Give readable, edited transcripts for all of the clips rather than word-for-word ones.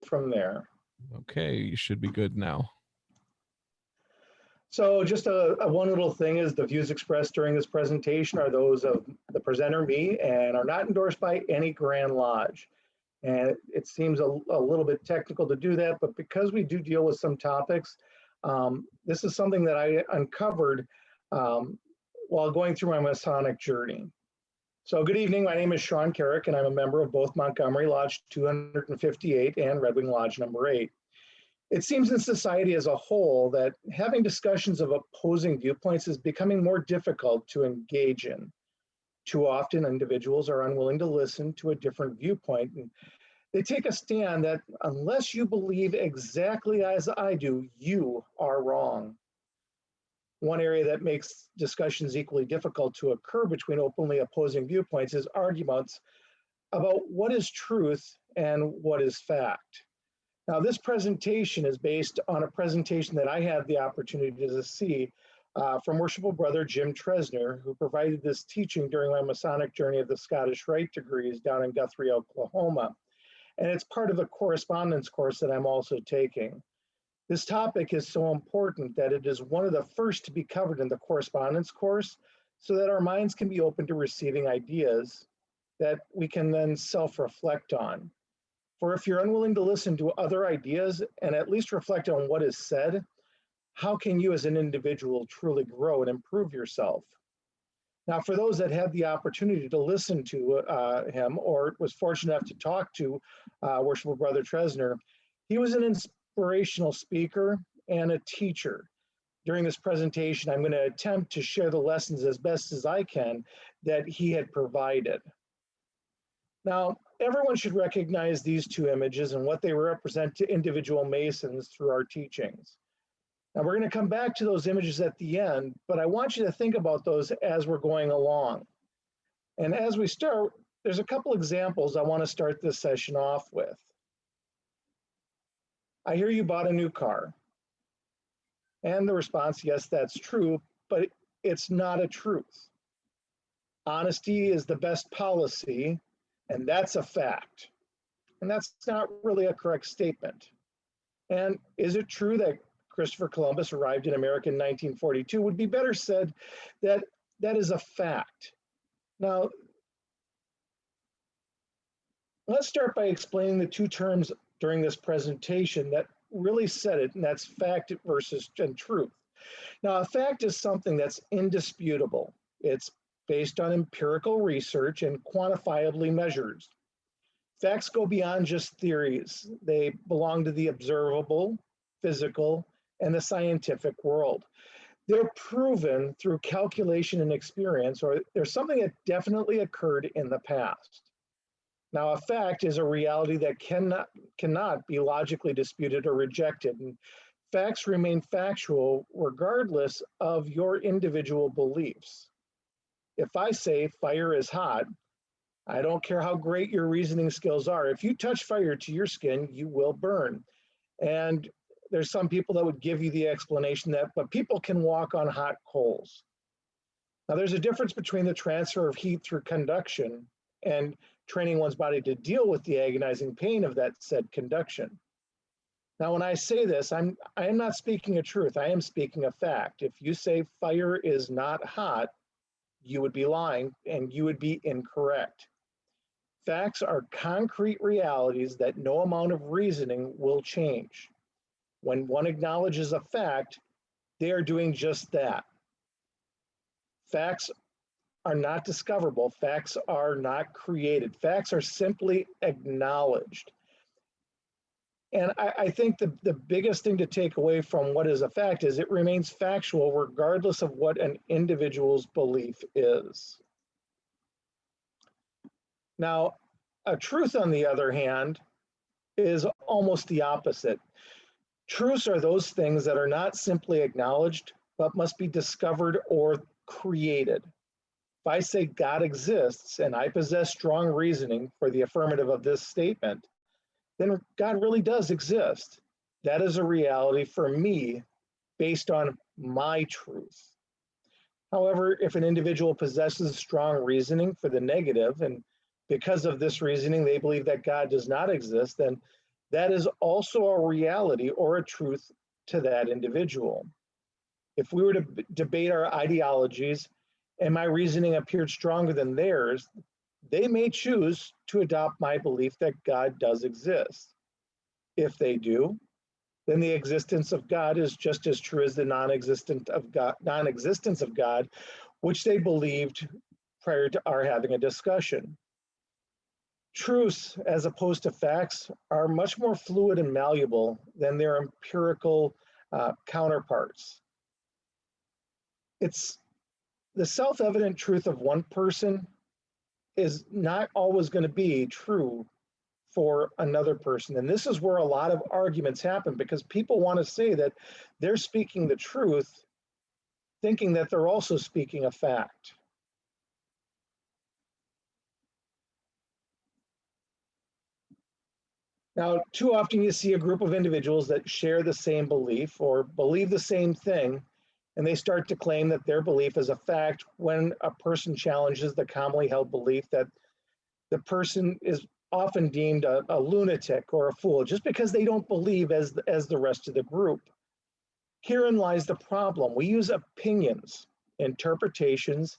from there. Okay, you should be good now. So just a one little thing is the views expressed during this presentation are those of the presenter, me, and are not endorsed by any Grand Lodge. And it seems a little bit technical to do that, but because we do deal with some topics, this is something that I uncovered while going through my Masonic journey. So good evening, my name is Shawn Carrick, and I'm a member of both Montgomery Lodge 258 and Red Wing Lodge number 8. It seems in society as a whole that having discussions of opposing viewpoints is becoming more difficult to engage in. Too often, individuals are unwilling to listen to a different viewpoint, and they take a stand that unless you believe exactly as I do, you are wrong. One area that makes discussions equally difficult to occur between openly opposing viewpoints is arguments about what is truth and what is fact. Now, this presentation is based on a presentation that I had the opportunity to see from Worshipful Brother Jim Tresner, who provided this teaching during my Masonic journey of the Scottish Rite degrees down in Guthrie, Oklahoma. And it's part of the correspondence course that I'm also taking. This topic is so important that it is one of the first to be covered in the correspondence course so that our minds can be open to receiving ideas that we can then self-reflect on. For if you're unwilling to listen to other ideas and at least reflect on what is said, how can you as an individual truly grow and improve yourself? Now, for those that had the opportunity to listen to him or was fortunate enough to talk to Worshipful Brother Tresner, he was an inspirational speaker and a teacher. During this presentation, I'm going to attempt to share the lessons as best as I can that he had provided. Now, everyone should recognize these two images and what they represent to individual Masons through our teachings. Now, we're going to come back to those images at the end, but I want you to think about those as we're going along. And as we start, there's a couple examples I want to start this session off with. I hear you bought a new car. And the response, yes, that's true, but it's not a truth. Honesty is the best policy, and that's a fact. And that's not really a correct statement. And is it true that Christopher Columbus arrived in America in 1942? Would be better said that that is a fact. Now, let's start by explaining the two terms during this presentation that really said it, and that's fact versus truth. Now, a fact is something that's indisputable. It's based on empirical research and quantifiably measured. Facts go beyond just theories. They belong to the observable, physical, and the scientific world. They're proven through calculation and experience, or there's something that definitely occurred in the past. Now, a fact is a reality that cannot be logically disputed or rejected, and facts remain factual regardless of your individual beliefs. If I say fire is hot, I don't care how great your reasoning skills are. If you touch fire to your skin, you will burn. And there's some people that would give you the explanation that, but people can walk on hot coals. Now, there's a difference between the transfer of heat through conduction and training one's body to deal with the agonizing pain of that said conduction. Now, when I say this, I am not speaking a truth. I am speaking a fact. If you say fire is not hot, you would be lying and you would be incorrect. Facts are concrete realities that no amount of reasoning will change. When one acknowledges a fact, they are doing just that. Facts are not discoverable. Facts are not created. Facts are simply acknowledged. And I think the biggest thing to take away from what is a fact is it remains factual regardless of what an individual's belief is. Now, a truth, on the other hand, is almost the opposite. Truths are those things that are not simply acknowledged, but must be discovered or created. If I say God exists and I possess strong reasoning for the affirmative of this statement, then God really does exist. That is a reality for me based on my truth. However, if an individual possesses strong reasoning for the negative, and because of this reasoning, they believe that God does not exist, then that is also a reality or a truth to that individual. If we were to debate our ideologies and my reasoning appeared stronger than theirs, they may choose to adopt my belief that God does exist. If they do, then the existence of God is just as true as the non-existence of God, which they believed prior to our having a discussion. Truths, as opposed to facts, are much more fluid and malleable than their empirical counterparts. It's the self-evident truth of one person is not always going to be true for another person. And this is where a lot of arguments happen, because people want to say that they're speaking the truth, thinking that they're also speaking a fact. Now, too often you see a group of individuals that share the same belief or believe the same thing, and they start to claim that their belief is a fact when a person challenges the commonly held belief that the person is often deemed a lunatic or a fool just because they don't believe as the rest of the group. Herein lies the problem. We use opinions, interpretations,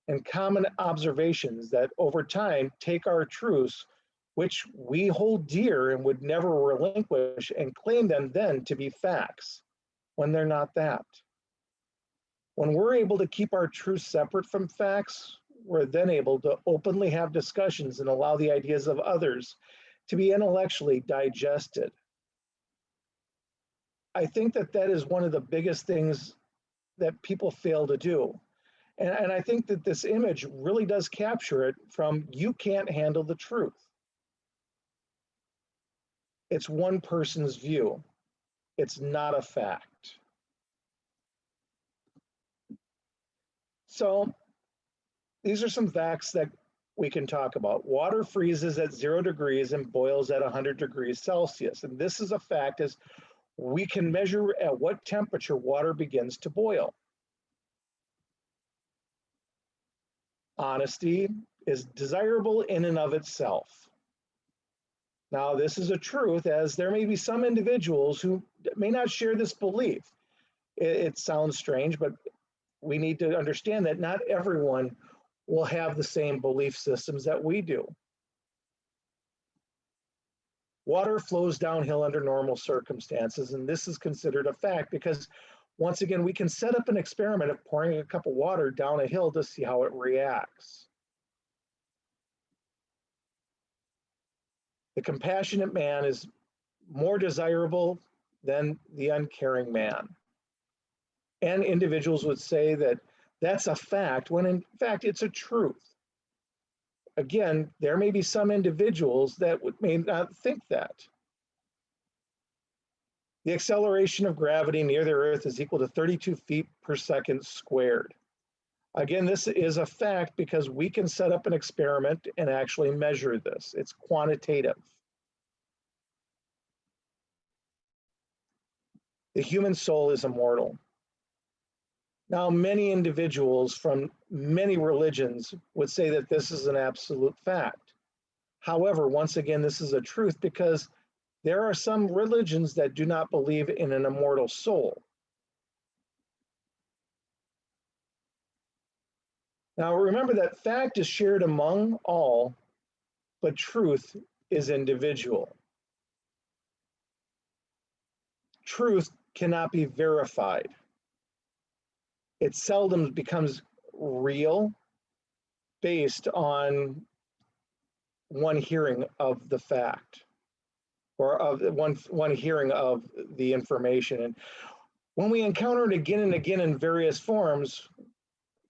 and common observations that over time take our truths, which we hold dear and would never relinquish, and claim them then to be facts when they're not that. When we're able to keep our truths separate from facts, we're then able to openly have discussions and allow the ideas of others to be intellectually digested. I think that that is one of the biggest things that people fail to do. And I think that this image really does capture it from you can't handle the truth. It's one person's view. It's not a fact. So these are some facts that we can talk about. Water freezes at 0 degrees and boils at 100 degrees Celsius. And this is a fact, as we can measure at what temperature water begins to boil. Honesty is desirable in and of itself. Now, this is a truth, as there may be some individuals who may not share this belief. It sounds strange, but we need to understand that not everyone will have the same belief systems that we do. Water flows downhill under normal circumstances, and this is considered a fact because, once again, we can set up an experiment of pouring a cup of water down a hill to see how it reacts. The compassionate man is more desirable than the uncaring man. And individuals would say that that's a fact, when in fact it's a truth. Again, there may be some individuals that may not think that. The acceleration of gravity near the Earth is equal to 32 feet per second squared. Again, this is a fact because we can set up an experiment and actually measure this. It's quantitative. The human soul is immortal. Now, many individuals from many religions would say that this is an absolute fact. However, once again, this is a truth because there are some religions that do not believe in an immortal soul. Now, remember that fact is shared among all, but truth is individual. Truth cannot be verified. It seldom becomes real based on one hearing of the fact or of one hearing of the information. And when we encounter it again and again in various forms,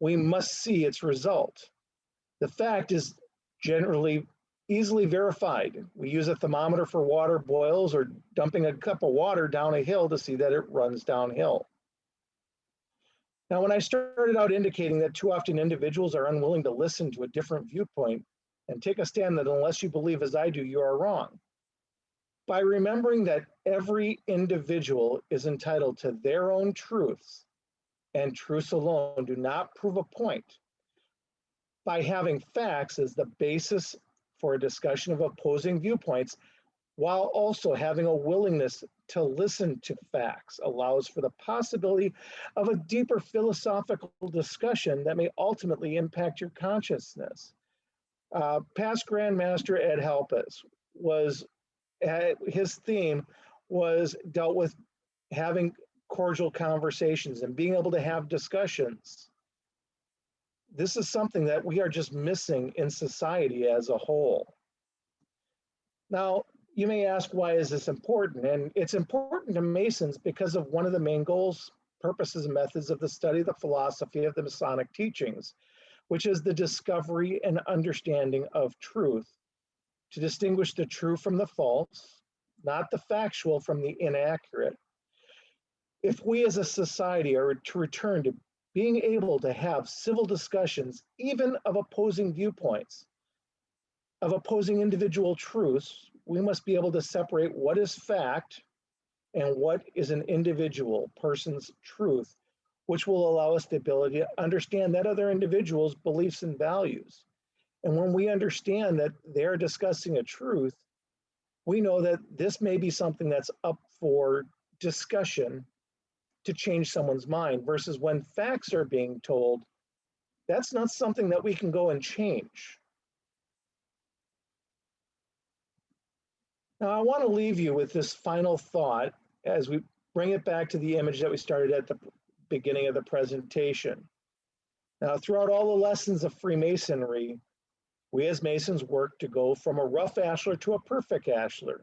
we must see its result. The fact is generally easily verified. We use a thermometer for water boils or dumping a cup of water down a hill to see that it runs downhill. Now, when I started out indicating that too often individuals are unwilling to listen to a different viewpoint and take a stand that unless you believe as I do, you are wrong. By remembering that every individual is entitled to their own truths, and truths alone do not prove a point, by having facts as the basis for a discussion of opposing viewpoints, while also having a willingness to listen to facts allows for the possibility of a deeper philosophical discussion that may ultimately impact your consciousness. Past Grandmaster Ed Helpus was, his theme was dealt with having cordial conversations and being able to have discussions. This is something that we are just missing in society as a whole. Now, you may ask, why is this important? And it's important to Masons because of one of the main goals, purposes, and methods of the study of the philosophy of the Masonic teachings, which is the discovery and understanding of truth, to distinguish the true from the false, not the factual from the inaccurate. If we as a society are to return to being able to have civil discussions, even of opposing viewpoints, of opposing individual truths, we must be able to separate what is fact and what is an individual person's truth, which will allow us the ability to understand that other individual's beliefs and values. And when we understand that they're discussing a truth, we know that this may be something that's up for discussion to change someone's mind, versus when facts are being told, that's not something that we can go and change. Now, I want to leave you with this final thought as we bring it back to the image that we started at the beginning of the presentation. Now, throughout all the lessons of Freemasonry, we as Masons work to go from a rough ashlar to a perfect ashlar.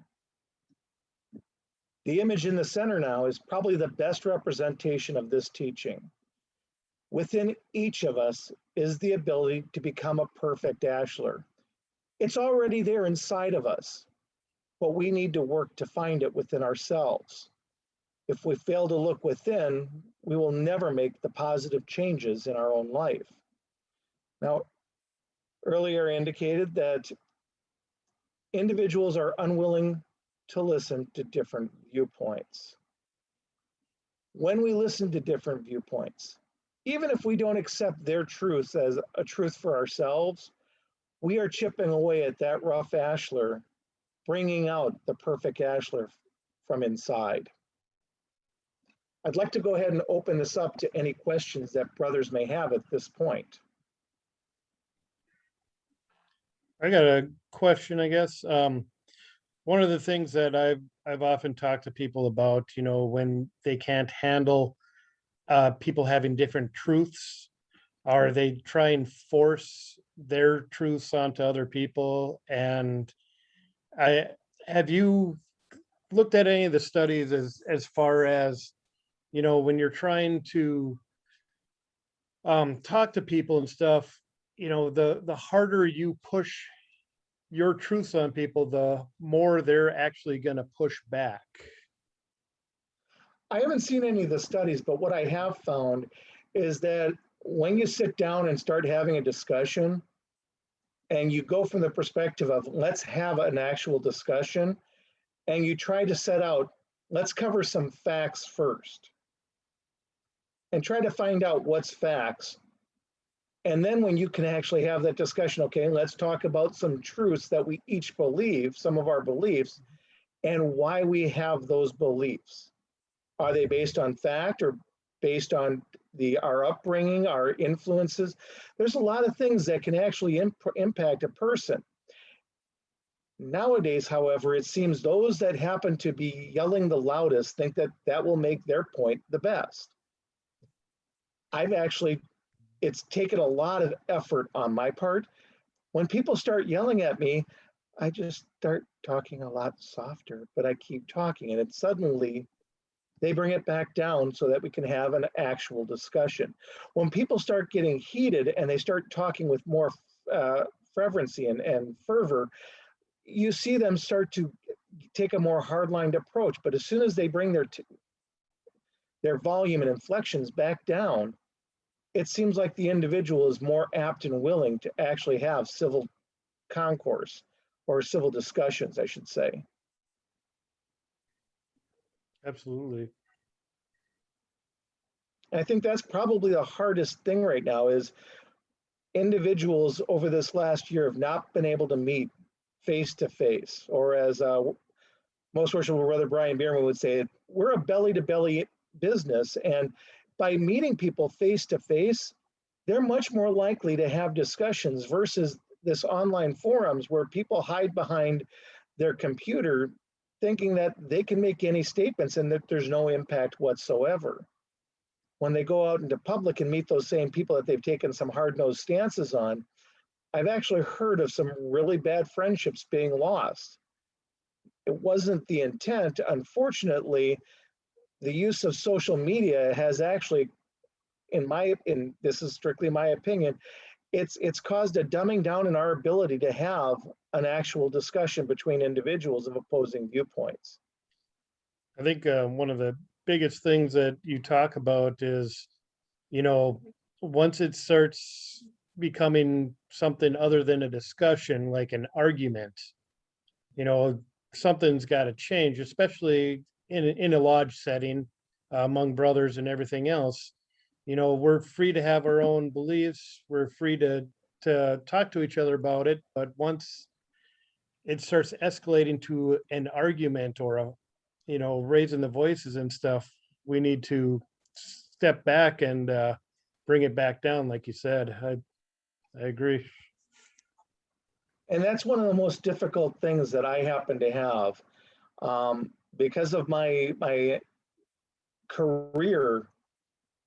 The image in the center now is probably the best representation of this teaching. Within each of us is the ability to become a perfect ashlar. It's already there inside of us, but we need to work to find it within ourselves. If we fail to look within, we will never make the positive changes in our own life. Now, earlier indicated that individuals are unwilling to listen to different viewpoints. When we listen to different viewpoints, even if we don't accept their truth as a truth for ourselves, we are chipping away at that rough ashlar, bringing out the perfect ashlar from inside. I'd like to go ahead and open this up to any questions that brothers may have at this point. I got a question, I guess. One of the things that I've often talked to people about, when they can't handle people having different truths, or they try and force their truths onto other people. And have you looked at any of the studies as far as, when you're trying to talk to people and stuff, the harder you push your truths on people, the more they're actually going to push back? I haven't seen any of the studies, but what I have found is that when you sit down and start having a discussion, and you go from the perspective of let's have an actual discussion, and you try to set out, let's cover some facts first, and try to find out what's facts. And then when you can actually have that discussion, okay, let's talk about some truths that we each believe, some of our beliefs, and why we have those beliefs. Are they based on fact or based on our upbringing, our influences? There's a lot of things that can actually impact a person. Nowadays, however, it seems those that happen to be yelling the loudest think that that will make their point the best. It's taken a lot of effort on my part. When people start yelling at me, I just start talking a lot softer, but I keep talking, and suddenly they bring it back down so that we can have an actual discussion. When people start getting heated and they start talking with more fervency and fervor, you see them start to take a more hardlined approach. But as soon as they bring their volume and inflections back down, it seems like the individual is more apt and willing to actually have civil concourse, or civil discussions, I should say. Absolutely. And I think that's probably the hardest thing right now is individuals over this last year have not been able to meet face to face, or as Most worshipful brother Brian Bierman would say, we're a belly-to-belly business, and by meeting people face to face, they're much more likely to have discussions versus this online forums where people hide behind their computer thinking that they can make any statements and that there's no impact whatsoever. When they go out into public and meet those same people that they've taken some hard-nosed stances on, I've actually heard of some really bad friendships being lost. It wasn't the intent. Unfortunately, the use of social media has actually, in this is strictly my opinion, it's caused a dumbing down in our ability to have an actual discussion between individuals of opposing viewpoints. I think one of the biggest things that you talk about is, you know, once it starts becoming something other than a discussion, like an argument, you know, something's got to change, especially in a lodge setting among brothers and everything else. You know, we're free to have our own beliefs. We're free to talk to each other about it. But once it starts escalating to an argument or a, you know, raising the voices and stuff, we need to step back and bring it back down, like you said. I agree. And that's one of the most difficult things that I happen to have. Because of my career,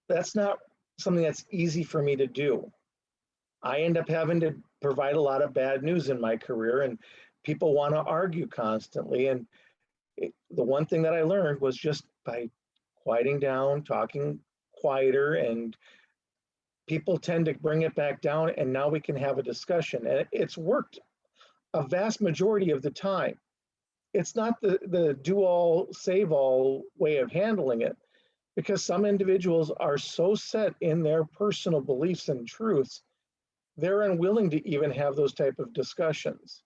that's not something that's easy for me to do. I end up having to provide a lot of bad news in my career, and people want to argue constantly. And the one thing that I learned was just by quieting down, talking quieter, and people tend to bring it back down, and now we can have a discussion. And it's worked a vast majority of the time. It's not the do all, save all way of handling it, because some individuals are so set in their personal beliefs and truths, they're unwilling to even have those type of discussions.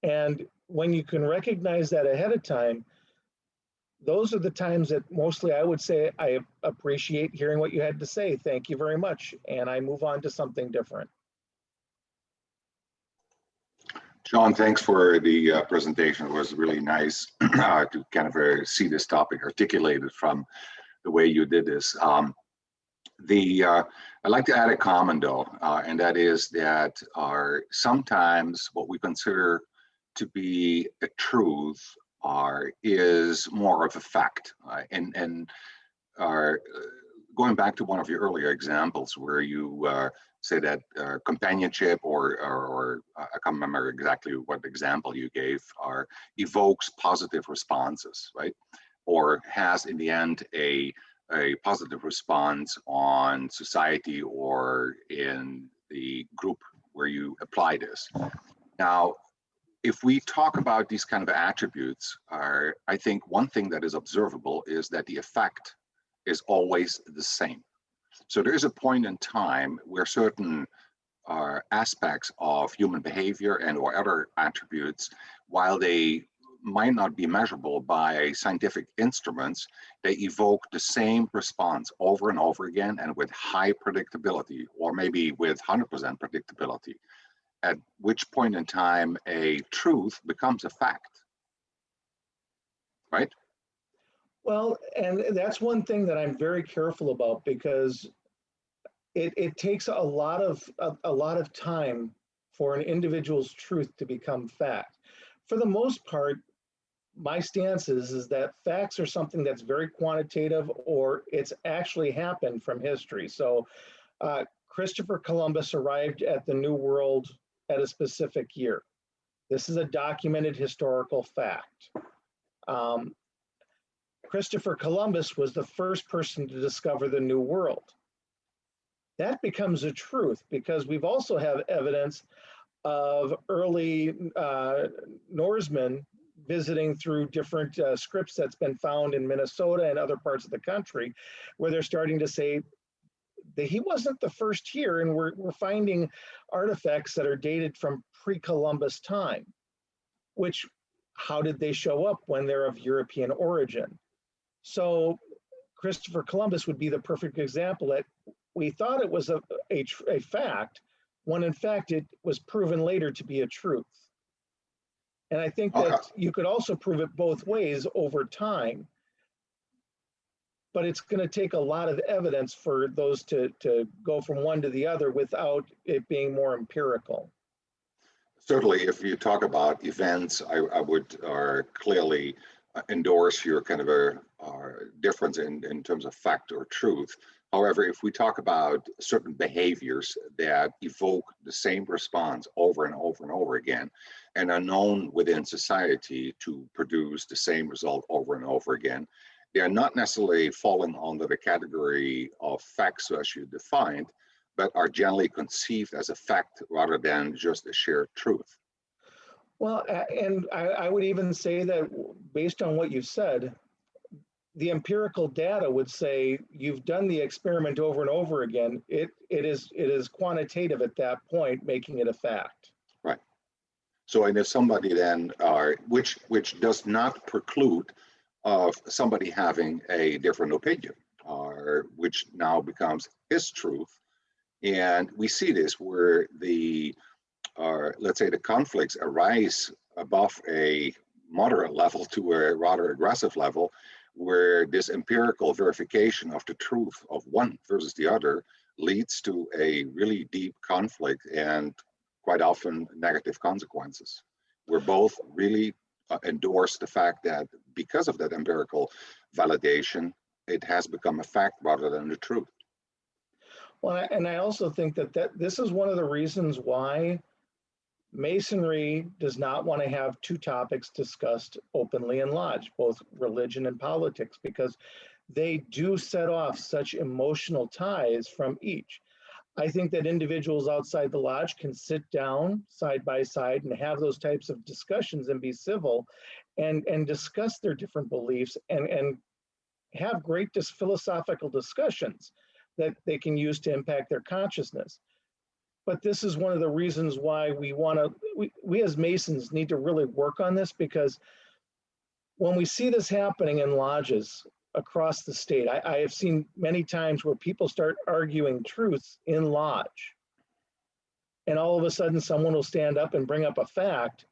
And when you can recognize that ahead of time, those are the times that mostly I would say, I appreciate hearing what you had to say. Thank you very much. And I move on to something different. Shawn, thanks for the presentation. It was really nice to kind of see this topic articulated from the way you did this. I'd like to add a comment though, and that is that sometimes what we consider to be a truth is more of a fact. And going back to one of your earlier examples where you say that companionship or I can't remember exactly what example you gave, evokes positive responses, right? Or has in the end a positive response on society or in the group where you apply this. Now, if we talk about these kind of attributes, I think one thing that is observable is that the effect is always the same. So there is a point in time where certain aspects of human behavior and or other attributes, while they might not be measurable by scientific instruments, they evoke the same response over and over again and with high predictability, or maybe with 100% predictability, at which point in time a truth becomes a fact, right? Well, and that's one thing that I'm very careful about, because it takes a lot of time for an individual's truth to become fact. For the most part, my stance is that facts are something that's very quantitative, or it's actually happened from history. So Christopher Columbus arrived at the New World at a specific year. This is a documented historical fact. Christopher Columbus was the first person to discover the New World. That becomes a truth, because we've also have evidence of early Norsemen visiting through different scripts that's been found in Minnesota and other parts of the country, where they're starting to say that he wasn't the first here, and we're finding artifacts that are dated from pre-Columbus time, which, how did they show up when they're of European origin? So Christopher Columbus would be the perfect example that we thought it was a fact, when in fact it was proven later to be a truth. And I think Okay. that you could also prove it both ways over time. But it's going to take a lot of evidence for those to go from one to the other without it being more empirical. Certainly, if you talk about events, I would clearly endorse your kind of a difference in terms of fact or truth. However, if we talk about certain behaviors that evoke the same response over and over and over again, and are known within society to produce the same result over and over again, they are not necessarily falling under the category of facts as you defined, but are generally conceived as a fact rather than just a shared truth. Well, and I would even say that based on what you said, the empirical data would say you've done the experiment over and over again. It is quantitative at that point, making it a fact. Right. So, and if somebody then, which does not preclude of somebody having a different opinion, which now becomes his truth. And we see this where the, let's say the conflicts arise above a moderate level to a rather aggressive level, where this empirical verification of the truth of one versus the other leads to a really deep conflict and quite often negative consequences. We're both really endorse the fact that because of that empirical validation, it has become a fact rather than the truth. Well, and I also think that this is one of the reasons why Masonry does not want to have two topics discussed openly in lodge, both religion and politics, because they do set off such emotional ties from each. I think that individuals outside the lodge can sit down side by side and have those types of discussions and be civil and discuss their different beliefs and have great philosophical discussions that they can use to impact their consciousness. But this is one of the reasons why we as Masons need to really work on this, because when we see this happening in lodges across the state, I have seen many times where people start arguing truths in lodge. And all of a sudden someone will stand up and bring up a fact.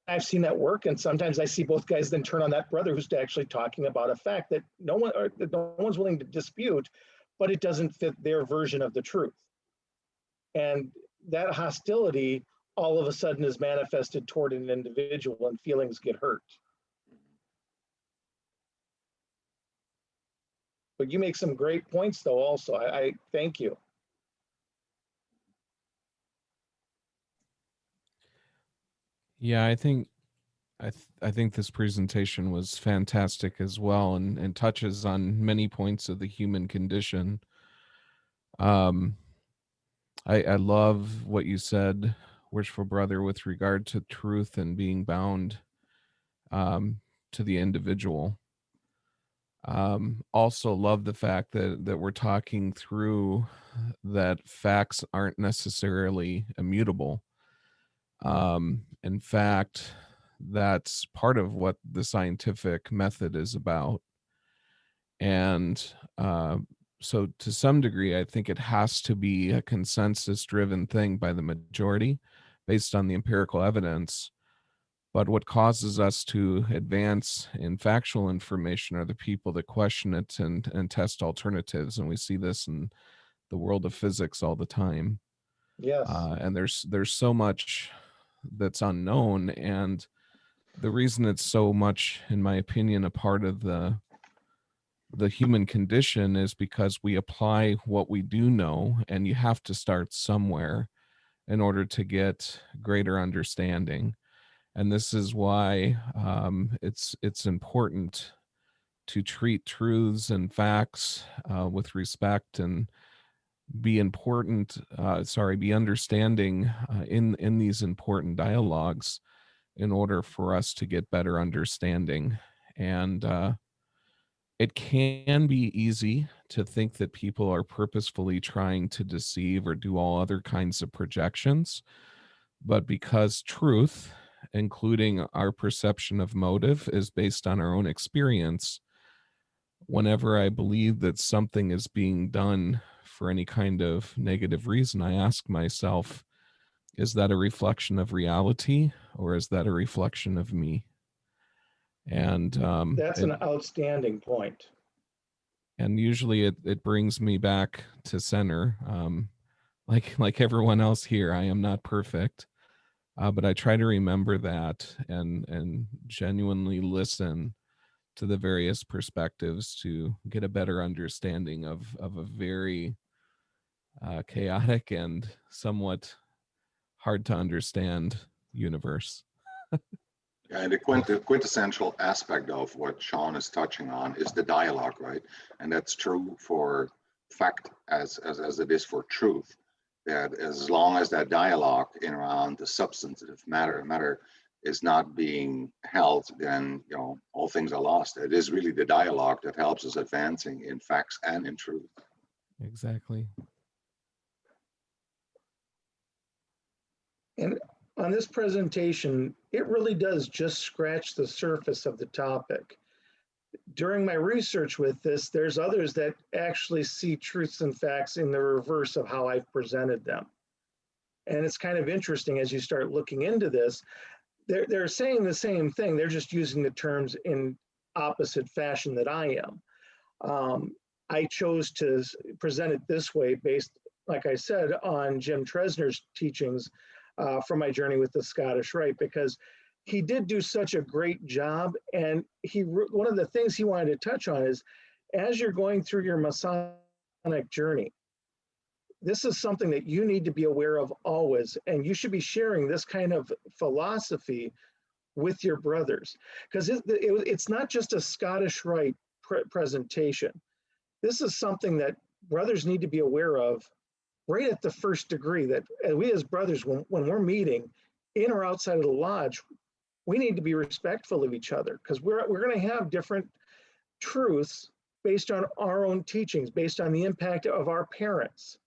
I've seen that work, and sometimes I see both guys then turn on that brother who's actually talking about a fact that no one's willing to dispute, but it doesn't fit their version of the truth. And that hostility all of a sudden is manifested toward an individual and feelings get hurt. But you make some great points though also. I thank you. Yeah, I think I think this presentation was fantastic as well, and touches on many points of the human condition. Um, I love what you said, worshipful brother, with regard to truth and being bound to the individual. Also love the fact that we're talking through that facts aren't necessarily immutable. In fact, that's part of what the scientific method is about. And so to some degree, I think it has to be a consensus driven thing by the majority based on the empirical evidence. But what causes us to advance in factual information are the people that question it and test alternatives. And we see this in the world of physics all the time. Yes. And there's so much that's unknown. And the reason it's so much, in my opinion, a part of the human condition is because we apply what we do know, and you have to start somewhere in order to get greater understanding. And this is why it's important to treat truths and facts with respect, and be understanding in these important dialogues in order for us to get better understanding. And it can be easy to think that people are purposefully trying to deceive or do all other kinds of projections. But because truth, including our perception of motive, is based on our own experience, whenever I believe that something is being done for any kind of negative reason, I ask myself, is that a reflection of reality, or is that a reflection of me? And That's an outstanding point. and usually it brings me back to center. Like everyone else here, I am not perfect, but I try to remember that and genuinely listen to the various perspectives to get a better understanding of a very chaotic and somewhat hard to understand universe. And the quintessential aspect of what Shawn is touching on is the dialogue, right? And that's true for fact as it is for truth. That as long as that dialogue in around the substantive matter is not being held, then all things are lost. It is really the dialogue that helps us advancing in facts and in truth. Exactly. And on this presentation, it really does just scratch the surface of the topic. During my research with this, there's others that actually see truths and facts in the reverse of how I've presented them. And it's kind of interesting as you start looking into this, they're saying the same thing, they're just using the terms in opposite fashion that I am. I chose to present it this way based, like I said, on Jim Tresnor's teachings from my journey with the Scottish Rite, because he did do such a great job. And one of the things he wanted to touch on is, as you're going through your Masonic journey, this is something that you need to be aware of always. And you should be sharing this kind of philosophy with your brothers, because it's not just a Scottish Rite presentation. This is something that brothers need to be aware of right at the first degree, that we as brothers, when we're meeting in or outside of the lodge, we need to be respectful of each other, because we're going to have different truths based on our own teachings, based on the impact of our parents,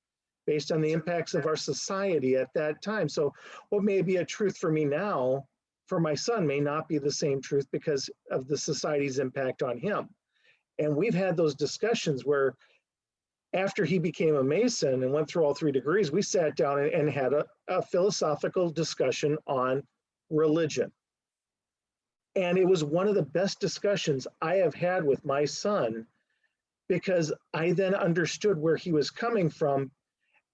based on the impacts of our society at that time. So what may be a truth for me now, for my son, may not be the same truth because of the society's impact on him. And we've had those discussions where after he became a Mason and went through all 3 degrees, we sat down and had a philosophical discussion on religion. And it was one of the best discussions I have had with my son, because I then understood where he was coming from.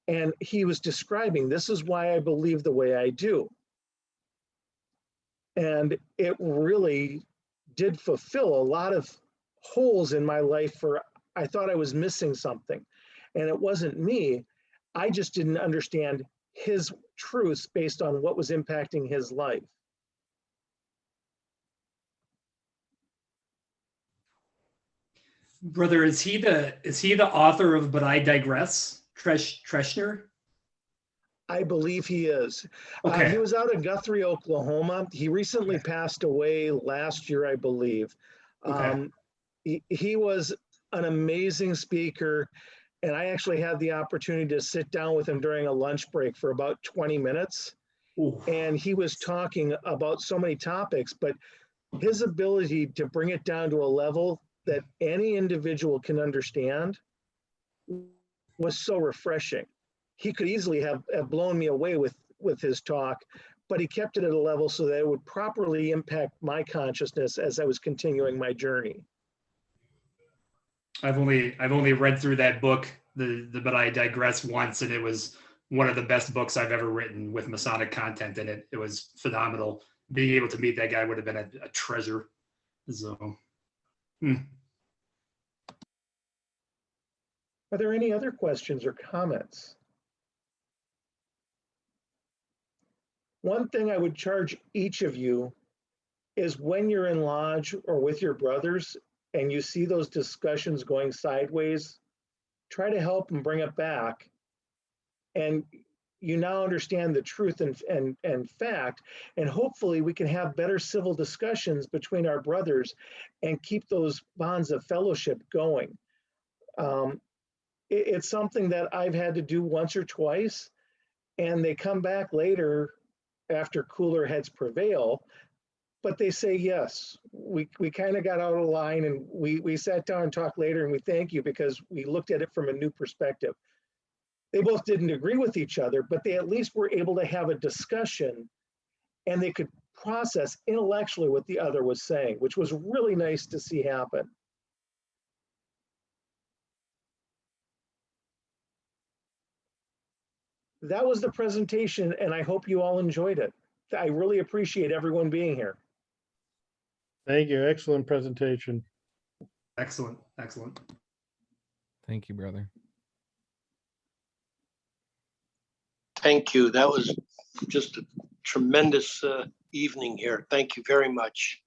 And he was describing, this is why I believe the way I do. And it really did fulfill a lot of holes in my life for I thought I was missing something. And it wasn't me. I just didn't understand his truths based on what was impacting his life. Brother, is he the author of But I Digress? Tresnor? I believe he is. Okay. He was out of Guthrie, Oklahoma. He recently passed away last year, I believe. Okay. He was an amazing speaker, and I actually had the opportunity to sit down with him during a lunch break for about 20 minutes. Ooh. And he was talking about so many topics, but his ability to bring it down to a level that any individual can understand was so refreshing. He could easily have blown me away with his talk, but he kept it at a level so that it would properly impact my consciousness as I was continuing my journey. I've only read through that book, the But I Digress, once, and it was one of the best books I've ever written with Masonic content in it. It was phenomenal. Being able to meet that guy would have been a treasure. So. Are there any other questions or comments? One thing I would charge each of you is, when you're in lodge or with your brothers and you see those discussions going sideways, try to help them bring it back. And you now understand the truth and fact, and hopefully we can have better civil discussions between our brothers and keep those bonds of fellowship going. It's something that I've had to do once or twice, and they come back later after cooler heads prevail, but they say, yes, we kind of got out of line, and we sat down and talked later, and we thank you because we looked at it from a new perspective. they both didn't agree with each other, but they at least were able to have a discussion and they could process intellectually what the other was saying, which was really nice to see happen. That was the presentation, and I hope you all enjoyed it. I really appreciate everyone being here. Thank you. Excellent presentation. Excellent. Excellent. Thank you, brother. Thank you. That was just a tremendous evening here. Thank you very much.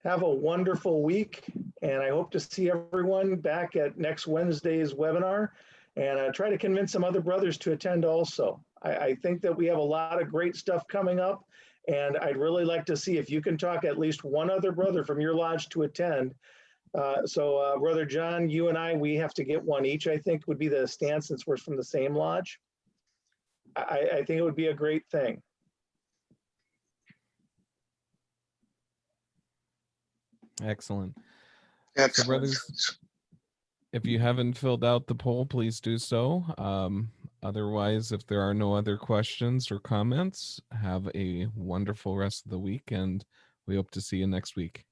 Have a wonderful week, and I hope to see everyone back at next Wednesday's webinar, and try to convince some other brothers to attend also. I think that we have a lot of great stuff coming up, and I'd really like to see if you can talk at least one other brother from your lodge to attend. So Brother John, you and I, we have to get one each, I think would be the stance since we're from the same lodge. I think it would be a great thing. Excellent. Excellent. So brothers, if you haven't filled out the poll, please do so. Otherwise, if there are no other questions or comments, have a wonderful rest of the week, and we hope to see you next week.